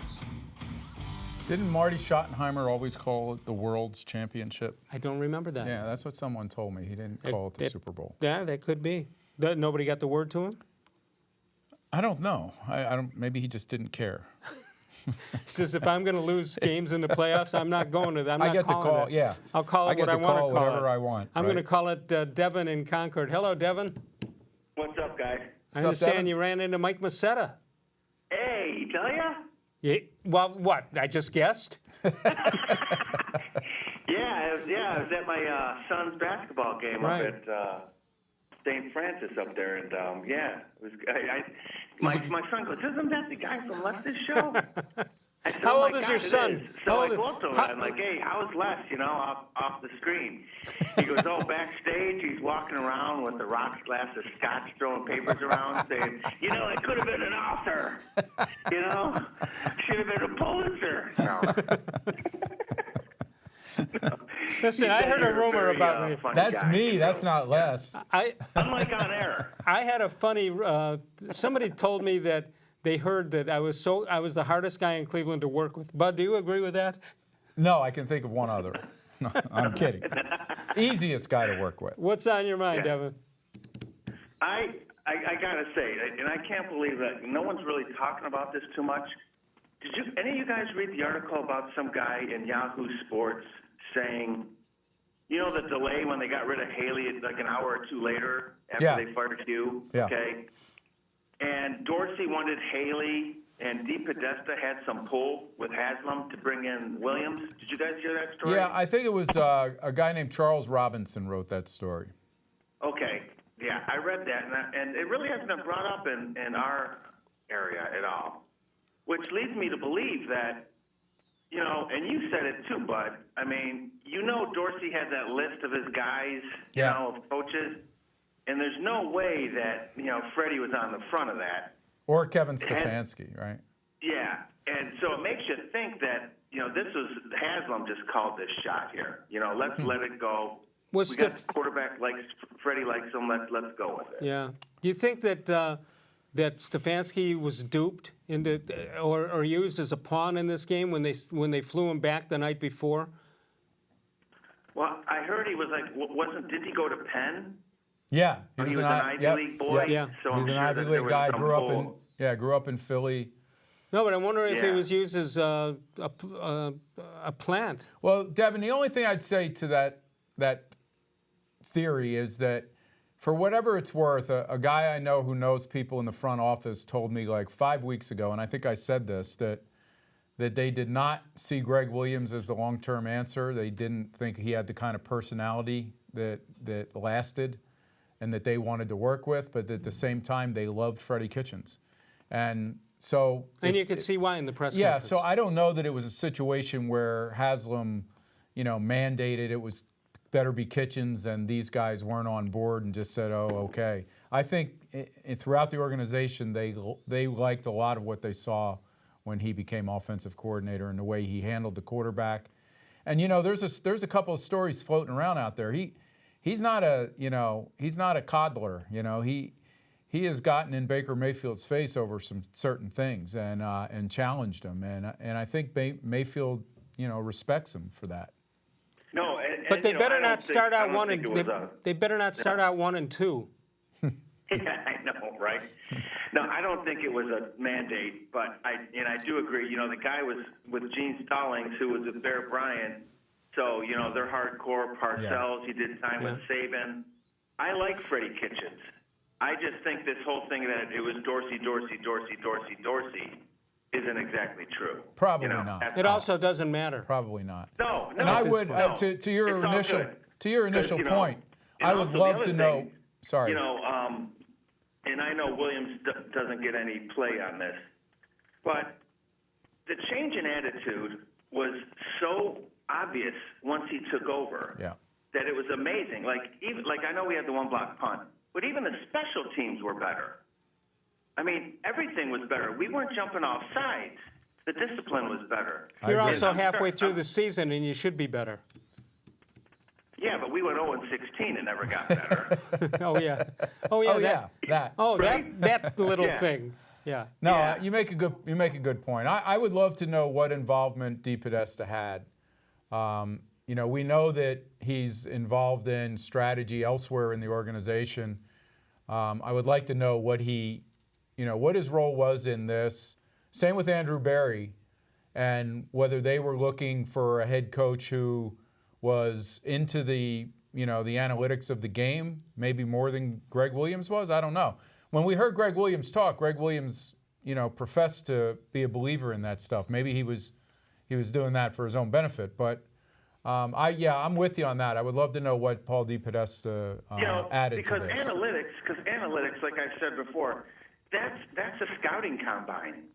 Didn't Marty Schottenheimer always call it the World's Championship? I don't remember that. Yeah, that's what someone told me. He didn't call it the Super Bowl. Yeah, that could be. Nobody got the word to him? I don't know. I don't. Maybe he just didn't care. He says, if I'm going to lose games in the playoffs, I'm not going to that. I'm I not get to calling call. it. Yeah, I'll call it what I want to call whatever it. I want. I'm going to call it Devin in Concord. Hello, Devin. What's up, guys? I understand you ran into Mike Masetta. Hey, tell ya? Yeah, well, what? I just guessed? Yeah, I was at my son's basketball game Right. up at St. Francis up there, and it was. My son goes, "Isn't that the guy from Lester's show?" I said, How "Oh old my is God, your it son? is." So I go up to him, and I'm like, "Hey, how's Les? Off the screen." He goes, "Oh, backstage, he's walking around with a rocks glass of scotch, throwing papers around, saying, I could have been an author. Should have been a Pulitzer." Listen, I heard a rumor about me. That's me. That's not Les. I'm like on air. I had a funny. Somebody told me that they heard that I was the hardest guy in Cleveland to work with. Bud, do you agree with that? No, I can think of one other. No, I'm kidding. Easiest guy to work with. What's on your mind, Devin? I gotta say, and I can't believe that no one's really talking about this too much. Did any of you guys read the article about some guy in Yahoo Sports saying, the delay when they got rid of Haley, like an hour or two later after they fired Hugh? Yeah. Okay. And Dorsey wanted Haley, and DePodesta had some pull with Haslam to bring in Williams. Did you guys hear that story? Yeah, I think it was a guy named Charles Robinson wrote that story. Okay. Yeah, I read that, and it really hasn't been brought up in our area at all, which leads me to believe that, and you said it too, Bud. I mean, Dorsey had that list of his guys, of coaches, and there's no way that, Freddie was on the front of that. Or Kevin Stefanski, right? Yeah, and so it makes you think that, this was Haslam just called this shot here. Let's let it go. We got the quarterback likes Freddie likes him. Let's go with it. Yeah. Do you think that that Stefanski was duped into or used as a pawn in this game when they flew him back the night before? Well, I heard he was didn't he go to Penn? Yeah, he was an Ivy League boy. Yeah, so he's an Ivy League guy. Grew up in Philly. No, but I'm wondering if he was used as a plant. Well, Devin, the only thing I'd say to that theory is that, for whatever it's worth, a guy I know who knows people in the front office told me like 5 weeks ago, and I think I said this, that they did not see Greg Williams as the long-term answer. They didn't think he had the kind of personality that lasted and that they wanted to work with, but at the same time, they loved Freddie Kitchens. And so... And you could see why in the press conference. conference. Yeah, so I don't know that it was a situation where Haslam, mandated it was better be Kitchens and these guys weren't on board and just said, oh, okay. I think throughout the organization, they liked a lot of what they saw when he became offensive coordinator and the way he handled the quarterback. And, there's a couple of stories floating around out there. He's not a coddler. He has gotten in Baker Mayfield's face over some certain things and challenged him. And I think Mayfield, respects him for that. No, but they better not start out 1 and 2. They better not start out 1 and 2. Yeah, I know, right? No, I don't think it was a mandate, but I do agree. The guy was with Gene Stallings, who was with Bear Bryant, so they're hardcore. Parcells, he did time with Saban. I like Freddie Kitchens. I just think this whole thing that it was Dorsey isn't exactly true. Probably not. It also doesn't matter. Probably not. No. And I would, to your To your initial point, and I would also the love other to know. thing, Sorry. And I know Williams doesn't get any play on this, but the change in attitude was so obvious once he took over that it was amazing. Like I know we had the one block punt, but even the special teams were better. I mean, everything was better. We weren't jumping off sides. The discipline was better. You're also halfway through the season, and you should be better. Yeah, but we went 0-16 and never got better. Oh yeah. That. Oh, Right? that little Yeah. thing. Yeah. No, you make a good point. I would love to know what involvement DePodesta had. We know that he's involved in strategy elsewhere in the organization. I would like to know what what his role was in this. Same with Andrew Berry, and whether they were looking for a head coach who was into the analytics of the game, maybe more than Greg Williams was. I don't know. When we heard Greg Williams talk, Greg Williams, professed to be a believer in that stuff. Maybe he was doing that for his own benefit. But I'm with you on that. I would love to know what Paul DePodesta added to this. Because analytics, like I said before, that's a scouting combine.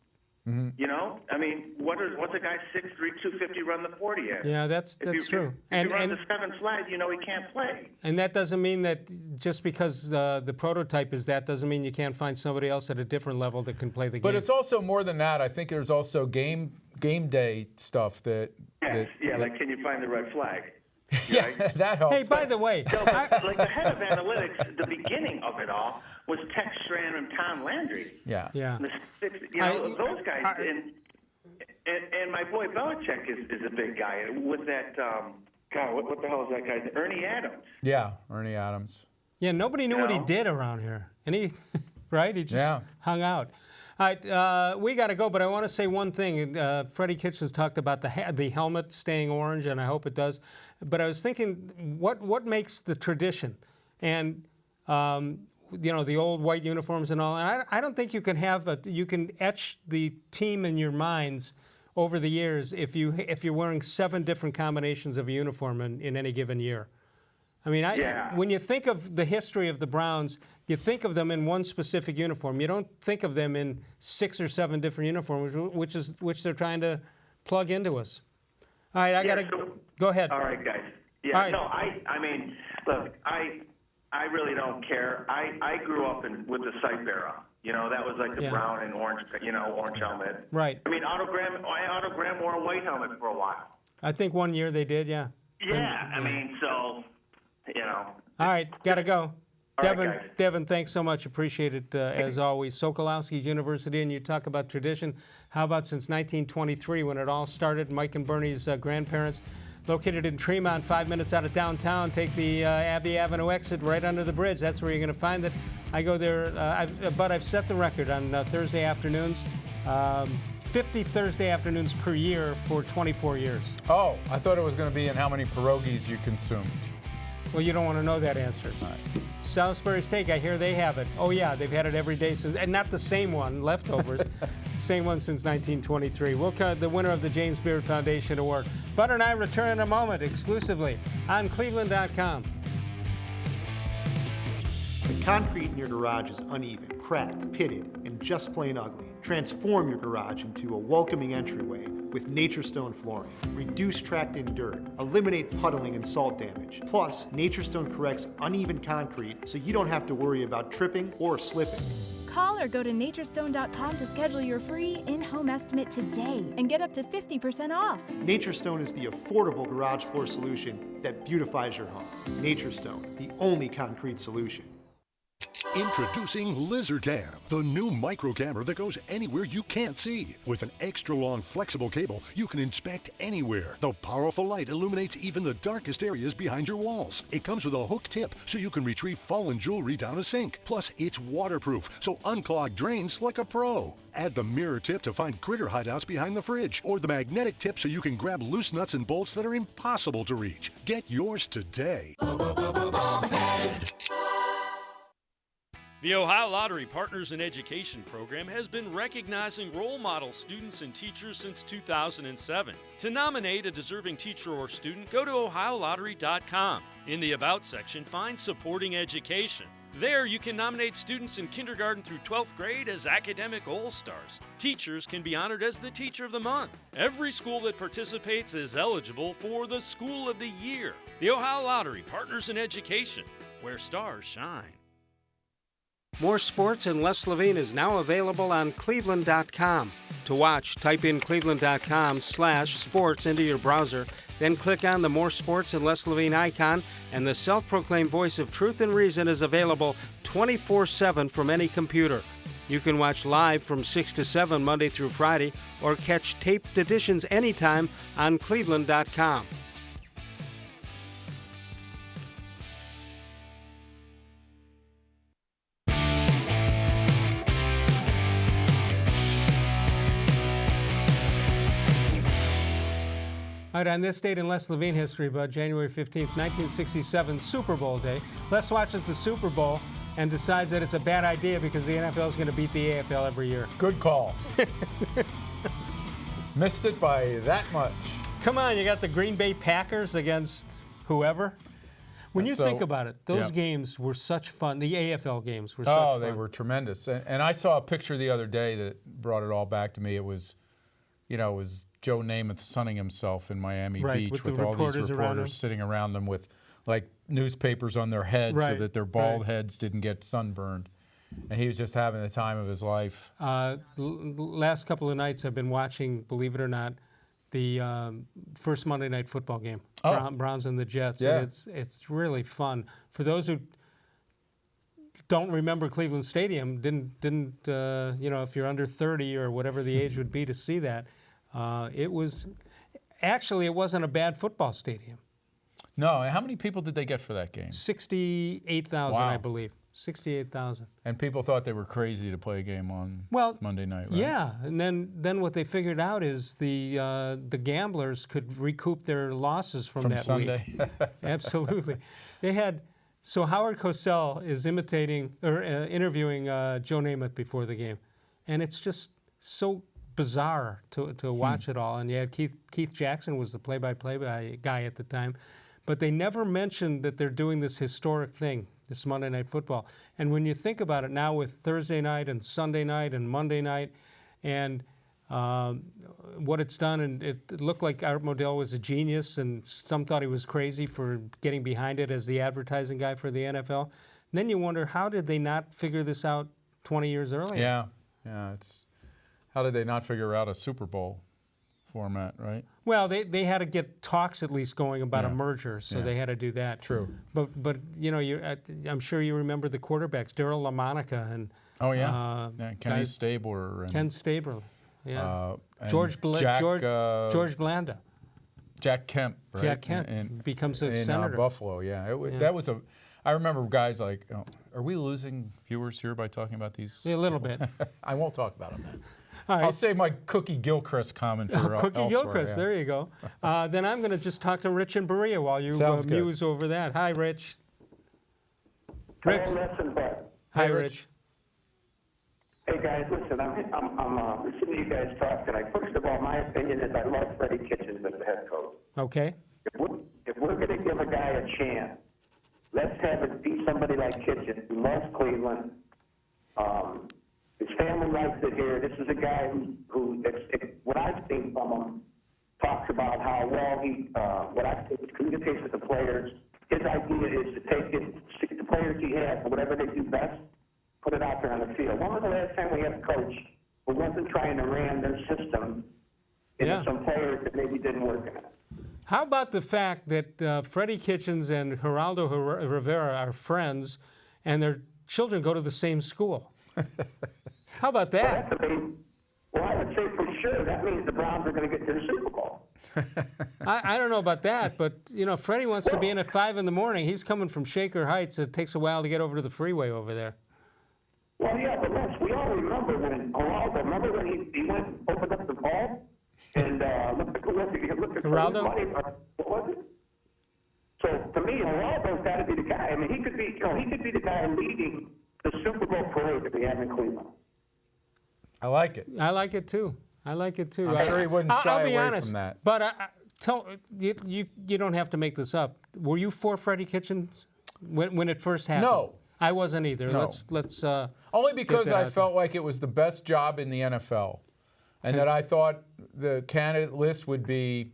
Mm-hmm. I mean, what's a guy 6'3", 250 run the 40 at? Yeah, that's true. If he runs the 7 slide, he can't play. And that doesn't mean that just because the prototype is that doesn't mean you can't find somebody else at a different level that can play the game. But it's also more than that. I think there's also game day stuff that. Like can you find the red flag? That helps. Hey, by the way, like the head of analytics, the beginning of it all was Tex Strand and Tom Landry. Yeah. Those guys. And my boy Belichick is a big guy with that. What the hell is that guy? Ernie Adams. Yeah, Ernie Adams. Yeah, nobody knew what he did around here, and he just hung out. All right, we got to go, but I want to say one thing. Freddie Kitchens talked about the helmet staying orange, and I hope it does. But I was thinking, what makes the tradition? And the old white uniforms and all. And I don't think you can you can etch the team in your minds over the years if you're wearing 7 different combinations of a uniform in any given year. I mean, when you think of the history of the Browns, you think of them in one specific uniform. You don't think of them in 6 or 7 different uniforms, which they're trying to plug into us. All right, go ahead. All right, guys. Yeah, all right. No, I mean, look, I really don't care. I grew up with the Sipe era. That was like the brown and orange, orange helmet. Right. I mean, Autogram wore a white helmet for a while. I think one year they did, yeah. Yeah, I mean, so, All right, got to go. Devin, right, Devin, thanks so much. Appreciate it, as always. Sokolowski's University, and you talk about tradition. How about since 1923 when it all started? Mike and Bernie's grandparents, located in Tremont, 5 minutes out of downtown. Take the Abbey Avenue exit right under the bridge. That's where you're going to find it. I go there, but I've set the record on Thursday afternoons. 50 Thursday afternoons per year for 24 years. Oh, I thought it was going to be in how many pierogies you consumed. Well, you don't want to know that answer. All right. Salisbury steak, I hear they have it. Oh, yeah, they've had it every day since, and not the same one, leftovers. Same one since 1923. We'll cut the winner of the James Beard Foundation Award. Butter and I return in a moment exclusively on cleveland.com. The concrete in your garage is uneven, cracked, pitted, and just plain ugly. Transform your garage into a welcoming entryway with Nature Stone flooring. Reduce tracked-in dirt, eliminate puddling and salt damage. Plus, Nature Stone corrects uneven concrete so you don't have to worry about tripping or slipping. Call or go to naturestone.com to schedule your free in-home estimate today and get up to 50% off. Nature Stone is the affordable garage floor solution that beautifies your home. Nature Stone, the only concrete solution. Introducing LizardCam, the new micro camera that goes anywhere you can't see. With an extra long flexible cable, you can inspect anywhere. The powerful light illuminates even the darkest areas behind your walls. It comes with a hook tip so you can retrieve fallen jewelry down a sink. Plus, it's waterproof, so unclog drains like a pro. Add the mirror tip to find critter hideouts behind the fridge, or the magnetic tip so you can grab loose nuts and bolts that are impossible to reach. Get yours today. The Ohio Lottery Partners in Education program has been recognizing role model students and teachers since 2007. To nominate a deserving teacher or student, go to ohiolottery.com. In the About section, find Supporting Education. There, you can nominate students in kindergarten through 12th grade as academic all-stars. Teachers can be honored as the Teacher of the Month. Every school that participates is eligible for the School of the Year. The Ohio Lottery Partners in Education, where stars shine. More Sports and Les Levine is now available on cleveland.com. To watch, type in cleveland.com/sports into your browser, then click on the More Sports and Les Levine icon, and the self-proclaimed voice of truth and reason is available 24/7 from any computer. You can watch live from 6 to 7 Monday through Friday, or catch taped editions anytime on cleveland.com. All right, on this date in Les Levine history, Bud, January 15th, 1967, Super Bowl day. Les watches the Super Bowl and decides that it's a bad idea because the NFL is going to beat the AFL every year. Good call. Missed it by that much. Come on, you got the Green Bay Packers against whoever. When you think about it, those games were such fun. The AFL games were such fun. Oh, they were tremendous. And I saw a picture the other day that brought it all back to me. It was Joe Namath sunning himself in Miami Beach with all these reporters sitting around them with like newspapers on their heads so that their bald heads didn't get sunburned. And he was just having the time of his life. Last couple of nights I've been watching, believe it or not, the first Monday Night Football game, Browns and the Jets. Yeah. And it's really fun. For those who don't remember Cleveland Stadium, didn't if you're under 30 or whatever the age would be to see that, it wasn't a bad football stadium. No, how many people did they get for that game? 68,000, I believe. 68,000. And people thought they were crazy to play a game on Monday night, right? Yeah, and then what they figured out is the gamblers could recoup their losses from that Sunday. week. Absolutely. They had. So Howard Cosell is interviewing Joe Namath before the game, and it's just so bizarre to watch it all. And you had Keith Jackson was the play-by-play guy at the time, but they never mentioned that they're doing this historic thing, this Monday Night Football. And when you think about it now with Thursday night and Sunday night and Monday night, and what it's done, and it looked like Art Modell was a genius, and some thought he was crazy for getting behind it as the advertising guy for the NFL. And then you wonder, how did they not figure this out 20 years earlier? Yeah. It's how did they not figure out a Super Bowl format, right? Well, they had to get talks at least going about a merger, so they had to do that. True. But I'm sure you remember the quarterbacks, Darryl LaMonica and Kenny Stabler and Ken Stabler. Yeah, and George Blanda. Jack Kemp. Right? Jack Kemp becomes a senator. Buffalo. That was a. I remember guys like, are we losing viewers here by talking about these? A little bit. I won't talk about them then. All right. I'll save my Cookie Gilchrist comment for Cookie elsewhere, Gilchrist. There you go. Then I'm going to just talk to Rich and Berea while you muse over that. Hi, Rich. Rich. Hi, Rich. Hey guys, listen, I'm listening to you guys talk tonight. First of all, my opinion is I love Freddie Kitchens as the head coach. Okay. If we're going to give a guy a chance, let's have it be somebody like Kitchens who loves Cleveland. His family likes it here. This is a guy who what I've seen from him, talks about how well he communicates with the players. His idea is to take the players he has, whatever they do best, put it out there on the field. When was the last time we had a coach who wasn't trying to ram their system into some players that maybe didn't work in it? How about the fact that Freddie Kitchens and Geraldo Rivera are friends, and their children go to the same school? How about that? Well, I would say for sure that means the Browns are going to get to the Super Bowl. I don't know about that, but Freddie wants to be in at 5 in the morning. He's coming from Shaker Heights. It takes a while to get over to the freeway over there. Well, yeah, but we all remember when Geraldo, he went and opened up the ball and looked at Geraldo? money. What was it? So to me, Geraldo's got to be the guy. I mean, he could be the guy leading the Super Bowl parade that we have in Cleveland. I like it. I like it too. I'm sure he wouldn't shy I'll be away honest, from that. But you don't have to make this up. Were you for Freddie Kitchens when it first happened? No. I wasn't either. No. Let's only because I felt like it was the best job in the NFL, and that I thought the candidate list would be,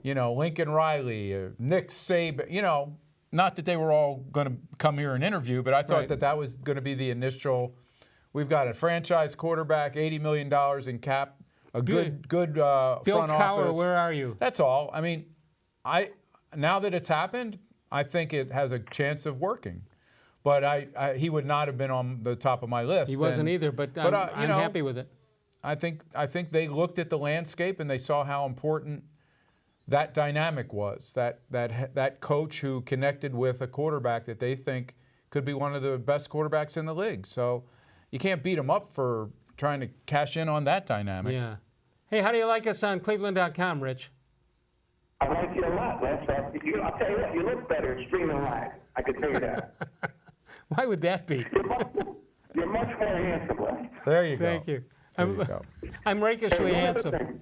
Lincoln Riley, Nick Saban, not that they were all going to come here and interview, but I thought that was going to be the initial. We've got a franchise quarterback, $80 million in cap, a good Bill front Cowher, office. where are you? That's all. I mean, now that it's happened, I think it has a chance of working. But he would not have been on the top of my list. He wasn't either, but I'm happy with it. I think they looked at the landscape and they saw how important that dynamic was. That coach who connected with a quarterback that they think could be one of the best quarterbacks in the league. So you can't beat him up for trying to cash in on that dynamic. Yeah. Hey, how do you like us on cleveland.com, Rich? I like you a lot, Les. I'll tell you what, you look better streaming live. I can tell you that. Why would that be? You're much more handsome, Les. There you go. Thank you. I'm rakishly handsome.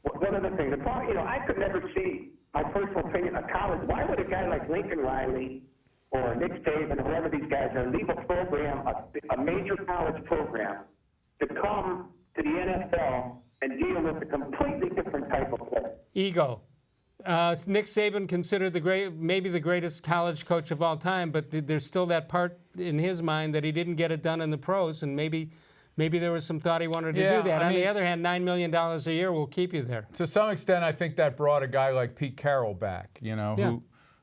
One other thing. I could never see, my personal opinion, a college. Why would a guy like Lincoln Riley or Nick Saban or whoever these guys are leave a program, a major college program, to come to the NFL and deal with a completely different type of play? Ego. Nick Saban considered maybe the greatest college coach of all time, but there's still that part in his mind that he didn't get it done in the pros, and maybe there was some thought he wanted to do that. On the other hand, $9 million a year will keep you there. To some extent, I think that brought a guy like Pete Carroll back,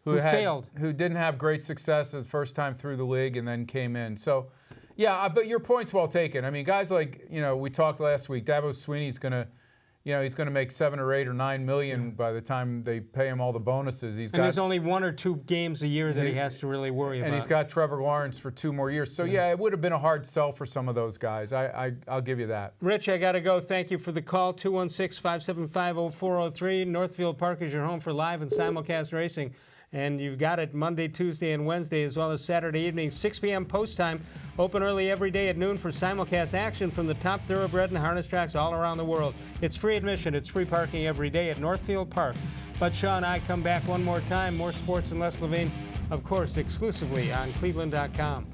who failed, who didn't have great success the first time through the league and then came in. So, yeah, but your point's well taken. I mean, guys like, we talked last week, Dabo Swinney's going to, he's going to make $7 or $8 or $9 million by the time they pay him all the bonuses. There's only 1 or 2 games a year that he has to really worry about. And he's got Trevor Lawrence for 2 more years. So, yeah, it would have been a hard sell for some of those guys. I'll give you that. Rich, I got to go. Thank you for the call. 216-575-0403. Northfield Park is your home for live and simulcast racing. And you've got it Monday, Tuesday, and Wednesday, as well as Saturday evening, 6 p.m. post time. Open early every day at noon for simulcast action from the top thoroughbred and harness tracks all around the world. It's free admission. It's free parking every day at Northfield Park. But Sean and I come back one more time. More sports and Les Levine, of course, exclusively on cleveland.com.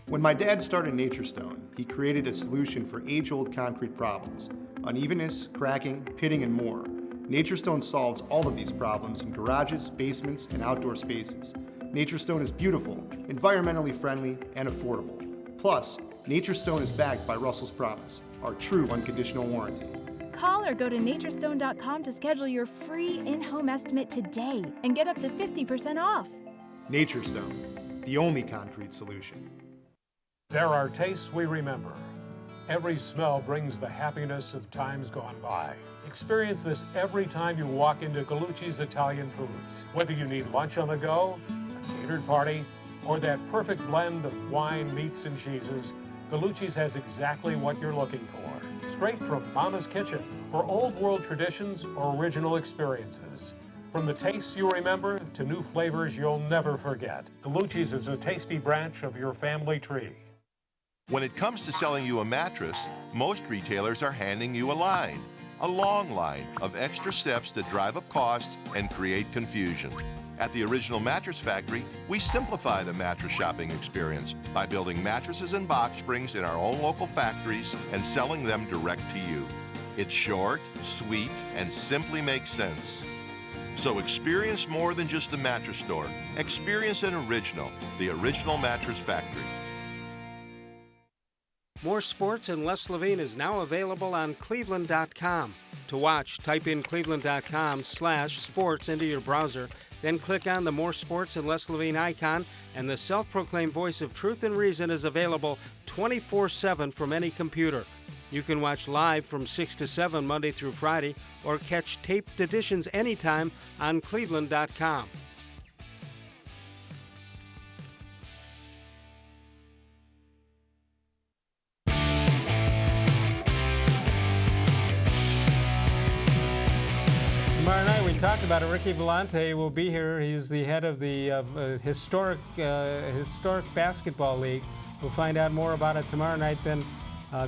When my dad started Nature Stone, he created a solution for age-old concrete problems: unevenness, cracking, pitting, and more. Nature Stone solves all of these problems in garages, basements, and outdoor spaces. Nature Stone is beautiful, environmentally friendly, and affordable. Plus, Nature Stone is backed by Russell's Promise, our true unconditional warranty. Call or go to naturestone.com to schedule your free in-home estimate today and get up to 50% off. Nature Stone, the only concrete solution. There are tastes we remember. Every smell brings the happiness of times gone by. Experience this every time you walk into Gallucci's Italian Foods. Whether you need lunch on the go, a catered party, or that perfect blend of wine, meats, and cheeses, Gallucci's has exactly what you're looking for. Straight from Mama's Kitchen for old world traditions or original experiences. From the tastes you remember to new flavors you'll never forget, Gallucci's is a tasty branch of your family tree. When it comes to selling you a mattress, most retailers are handing you a line. A long line of extra steps that drive up costs and create confusion. At the Original Mattress Factory, we simplify the mattress shopping experience by building mattresses and box springs in our own local factories and selling them direct to you. It's short, sweet, and simply makes sense. So experience more than just a mattress store. Experience an original, the Original Mattress Factory. More sports and Les Levine is now available on cleveland.com. To watch, type in cleveland.com/sports into your browser, then click on the More Sports and Les Levine icon, and the self-proclaimed voice of truth and reason is available 24/7 from any computer. You can watch live from 6 to 7 Monday through Friday, or catch taped editions anytime on cleveland.com. Tomorrow night we talked about it. Ricky Vellante will be here. He's the head of the historic basketball league. We'll find out more about it tomorrow night. Then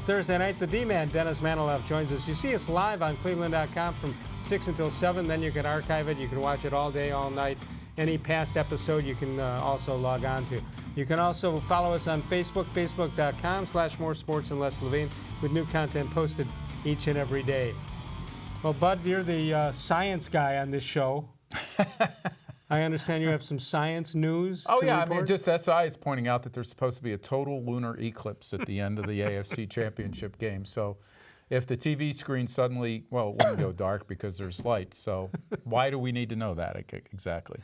Thursday night, the D-Man, Dennis Maniloff, joins us. You see us live on cleveland.com from 6 until 7. Then you can archive it. You can watch it all day, all night. Any past episode you can also log on to. You can also follow us on Facebook, facebook.com/More Sports and Les Levine, with new content posted each and every day. Well, Bud, you're the science guy on this show. I understand you have some science news to report? I mean, just SI is pointing out that there's supposed to be a total lunar eclipse at the end of the AFC Championship game. So if the TV screen suddenly, well, it wouldn't go dark because there's lights. So why do we need to know that exactly?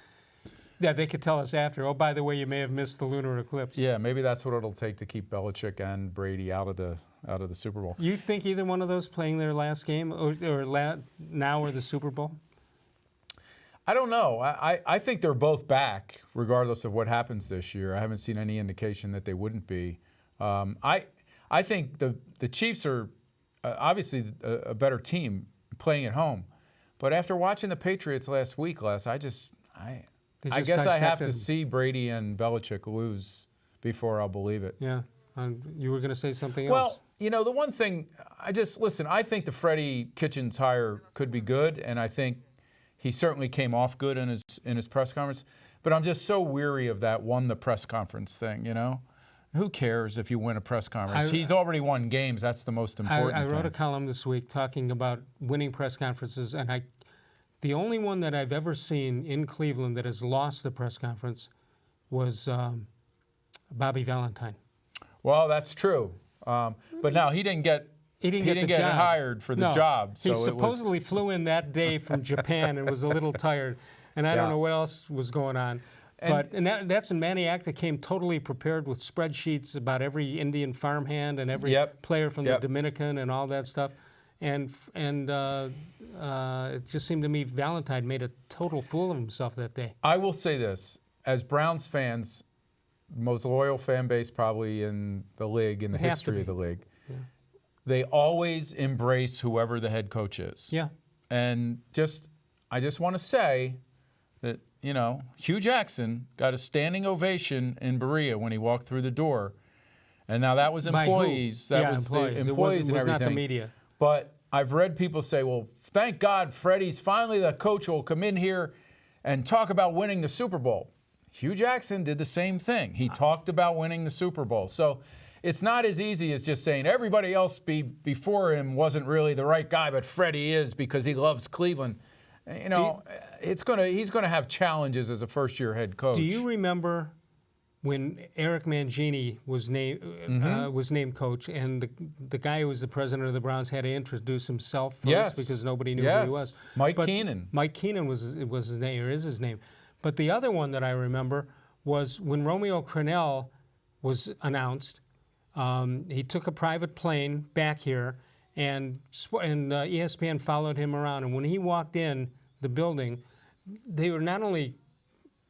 Yeah, they could tell us after. Oh, by the way, you may have missed the lunar eclipse. Yeah, maybe that's what it'll take to keep Belichick and Brady out of the Super Bowl. You think either one of those playing their last game now or the Super Bowl? I don't know. I think they're both back, regardless of what happens this year. I haven't seen any indication that they wouldn't be. I think the Chiefs are obviously a better team playing at home. But after watching the Patriots last week, I guess I have to see Brady and Belichick lose before I'll believe it. Yeah. You were going to say something else. Well, the one thing, I think the Freddie Kitchens hire could be good, and I think he certainly came off good in his press conference. But I'm just so weary of that won the press conference thing, Who cares if you win a press conference? He's already won games. That's the most important I wrote thing. a column this week talking about winning press conferences, and the only one that I've ever seen in Cleveland that has lost the press conference was Bobby Valentine. Well, that's true. But now he didn't get hired for the job. So he supposedly flew in that day from Japan and was a little tired, and I don't know what else was going on. And that's a maniac that came totally prepared with spreadsheets about every Indian farmhand and every player from the Dominican and all that stuff. And it just seemed to me Valentine made a total fool of himself that day. I will say this. As Browns fans, most loyal fan base probably in the league, in the history of the league, they always embrace whoever the head coach is. Yeah. And I just want to say that, Hugh Jackson got a standing ovation in Berea when he walked through the door. And now that was employees. That was employees. The employees it was and everything. Not the media. But I've read people say, well, thank God Freddie's finally the coach who will come in here and talk about winning the Super Bowl. Hugh Jackson did the same thing. He talked about winning the Super Bowl. So it's not as easy as just saying everybody else before him wasn't really the right guy, but Freddie is because he loves Cleveland. He's going to have challenges as a first-year head coach. Do you remember when Eric Mangini was named coach, and the guy who was the president of the Browns had to introduce himself first because nobody knew who he was? Mike Keenan. Mike Keenan was his name, or is his name. But the other one that I remember was when Romeo Crennel was announced. He took a private plane back here, and ESPN followed him around. And when he walked in the building, they were not only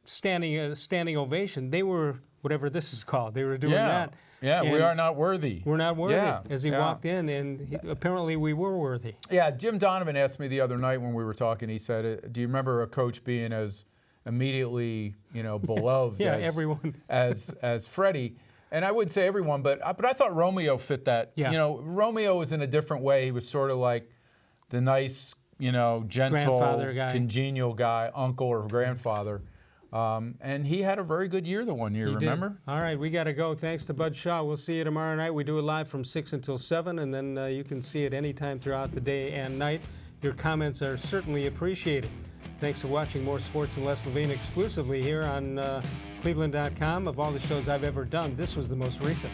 standing ovation, they were whatever this is called. They were doing that. Yeah, we are not worthy. We're not worthy. As he walked in, and apparently we were worthy. Yeah, Jim Donovan asked me the other night when we were talking. He said, "Do you remember a coach being as immediately, beloved everyone as Freddie?" And I wouldn't say everyone, but I thought Romeo fit that. Yeah. Romeo was in a different way. He was sort of like the nice, gentle, congenial guy, uncle or grandfather. And he had a very good year the one year, remember? Did. All right, we got to go. Thanks to Bud Shaw. We'll see you tomorrow night. We do it live from 6 until 7, and then you can see it anytime throughout the day and night. Your comments are certainly appreciated. Thanks for watching More Sports and Les Levine exclusively here on cleveland.com. Of all the shows I've ever done, this was the most recent.